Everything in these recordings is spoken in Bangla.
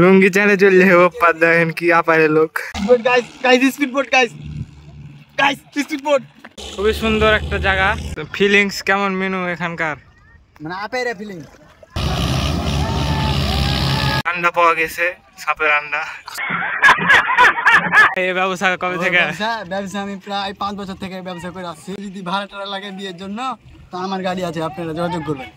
লুঙ্গি চালে চললে ওপার দেখেন কি আপারে লোক। খুবই সুন্দর একটা জায়গা। ফিলিংস কেমন মেনু এখানকার? মানে আপারে ফিলিং। আন্ডা পাওয়া গেছে, সাপের আন্ডা। এই ব্যবসা কবে থেকে? ব্যবসা আমি প্রায় 5 বছর থেকে ব্যবসা করে আসছি। যদি ভাড়া টাড়া লাগে বিয়ের জন্য তো আমার গাড়ি আছে, আপনারা যোগাযোগ করবেন।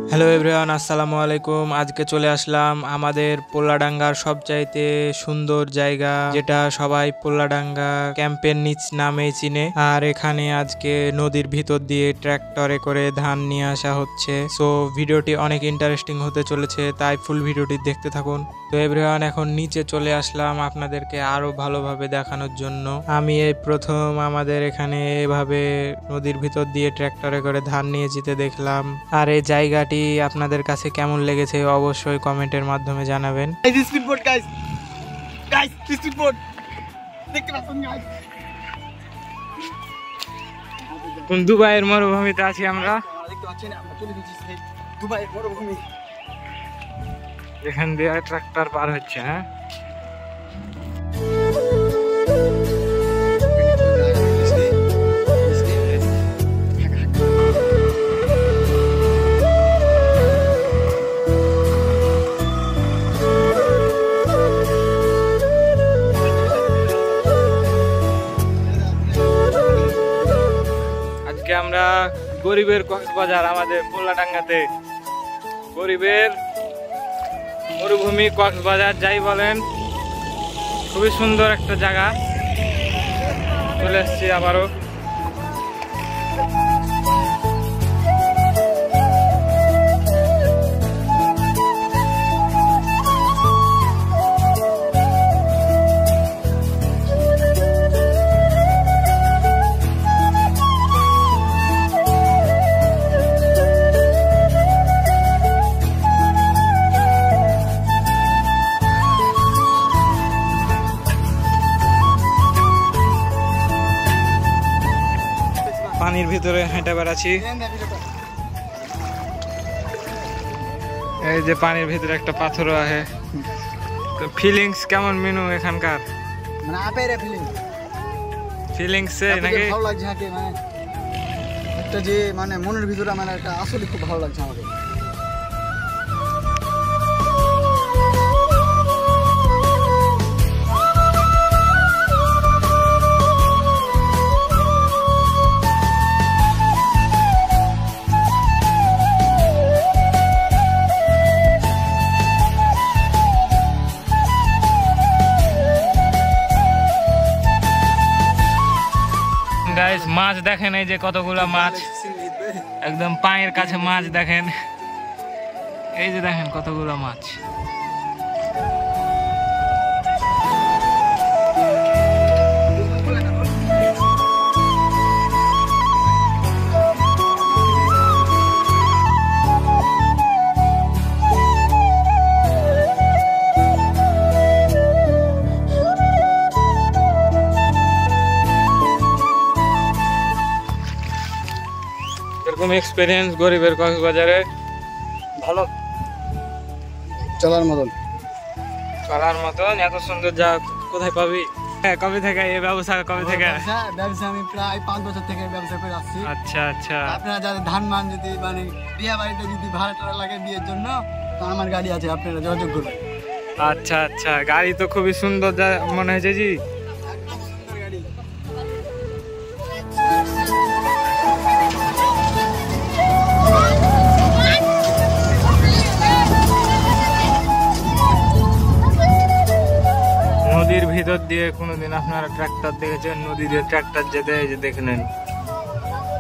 হ্যালো এভরিওয়ান, আসসালামু আলাইকুম। আজকে চলে আসলাম আমাদের পোল্লাডাঙ্গার সবচাইতে সুন্দর জায়গা, যেটা সবাই পোল্লাডাঙ্গা ক্যাম্পের নিচ নামে চিনে। আর এখানে আজকে নদীর ভিতর দিয়ে ট্র্যাক্টরে করে ধান নিয়ে আসা হচ্ছে। সো ভিডিওটি অনেক ইন্টারেস্টিং হতে চলেছে, তাই ফুল ভিডিওটি দেখতে থাকুন। তো এভরিওয়ান, এখন নিচে চলে আসলাম আপনাদেরকে আরো ভালোভাবে দেখানোর জন্য। আমি এই প্রথম আমাদের এখানে এভাবে নদীর ভিতর দিয়ে ট্র্যাক্টরে করে ধান নিয়ে যেতে দেখলাম। আর এই জায়গাটি আপনাদের কাছে কেমন লেগেছে অবশ্যই কমেন্টের মাধ্যমে জানাবেন। দুবাইয়ের মরুভূমিতে আছি আমরা। এখান দিয়ে ট্রাক্টর পার হচ্ছে। হ্যাঁ, আজকে আমরা গরিবের কক্সবাজার, আমাদের পোল্লাডাঙ্গাতে গরিবের মরুভূমি কক্সবাজার যাই বলেন, খুবই সুন্দর একটা জায়গা। চলে এসছি আবারও। পানির ভিতরে হেঁটে বেড়াচ্ছি। এই যে পানির ভিতরে একটা পাথর আছে। তো ফিলিংস কেমন মেনু এখানকার? মানে আপারে ফিলিং। ফিলিংস নাকি ভালো লাগছে নাকি? মানে একটা যে মানে মনের ভিতরে মানে একটা আসলে খুব ভালো লাগছে আমাকে। গাইস, মাছ দেখেন, এই যে কতগুলো মাছ, একদম পায়ের কাছে মাছ দেখেন। এই যে দেখেন কতগুলো মাছ। এরকম এক্সপেরিয়েন্স গরিবের কক্সবাজারে ভালো চলার মতন এত সুন্দর যা কোথায় পাবি? কবে থেকে এই ব্যবসা? কবে থেকে? ব্যবসা আমি প্রায় 5 বছর থেকে ব্যবসা করে আসছি। আচ্ছা আচ্ছা। আপনারা যাদের ধান মান যদি মানে বিয়ে বাড়িতে যদি ভাড়া টাড়া লাগে বিয়ের জন্য তো আমার গাড়ি আছে, আপনারা যোগাযোগ করবেন। আচ্ছা আচ্ছা, গাড়ি তো খুবই সুন্দর মনে হয়েছে জি। নদীর ভিতর দিয়ে কোনোদিন আপনারা ট্রাক্টর দেখেছেন? নদী দিয়ে ট্রাক্টর যেতে, এই যে দেখে নেন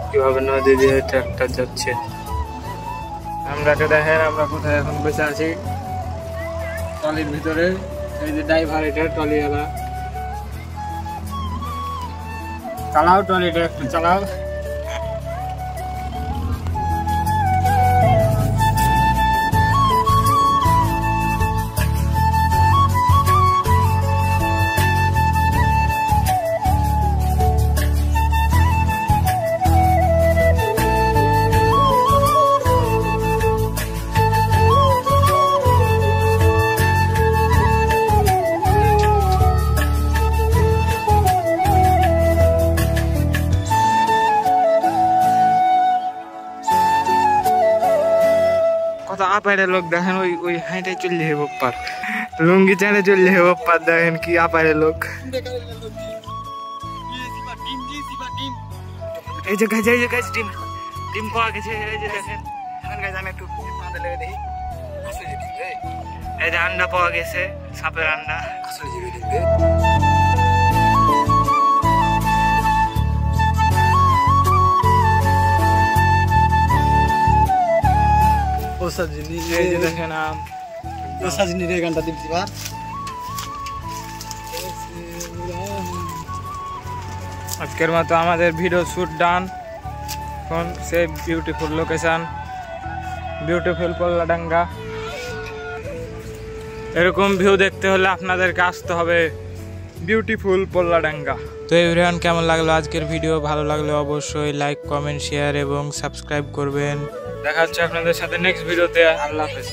কিভাবে নদী দিয়ে ট্রাক্টর যাচ্ছে। আমরাকে দেখেন আমরা কোথায় এখন বসে আছি, ট্রলির ভিতরে। এই যে ড্রাইভার, এটা ট্রলিওয়ালা। চালাও ট্রলিটা, একটু চালাও। কত আপাইরে লোক দেখেন, ওই ওই হাইটাই চললে হে বপ্পার, লুঙ্গি চানে চললে হে বপ্পার, দেখেন কি আপাইরে লোক। এই যে গাছ, এই যে গাছ, ডিম ডিম পাওয়া গেছে, এই যে দেখেন। আমি একটু পাঁদে লেগে দেখি। আসলে যে ডিম রে, এই যে আন্ডা পাওয়া গেছে, সাপের আন্ডা। আসলে যে ডিম রে। ও সাজনি, এই যে দেখেন আম। ও সাজনি রে গানটা দিবি বা। আজকের মতো আমাদের ভিডিও শুট ডান। এখন সে বিউটিফুল লোকেশন, বিউটিফুল পল্লাডাঙ্গা। এরকম ভিউ দেখতে হলে আপনাদেরকে আসতে হবে বিউটিফুল পল্লাডাঙ্গা। তো এভরিওয়ান, কেমন লাগলো আজকের ভিডিও? ভালো লাগলে অবশ্যই লাইক, কমেন্ট, শেয়ার এবং সাবস্ক্রাইব করবেন। দেখা হচ্ছে আপনাদের সাথে নেক্সট ভিডিওতে। আল্লাহ হাফেজ।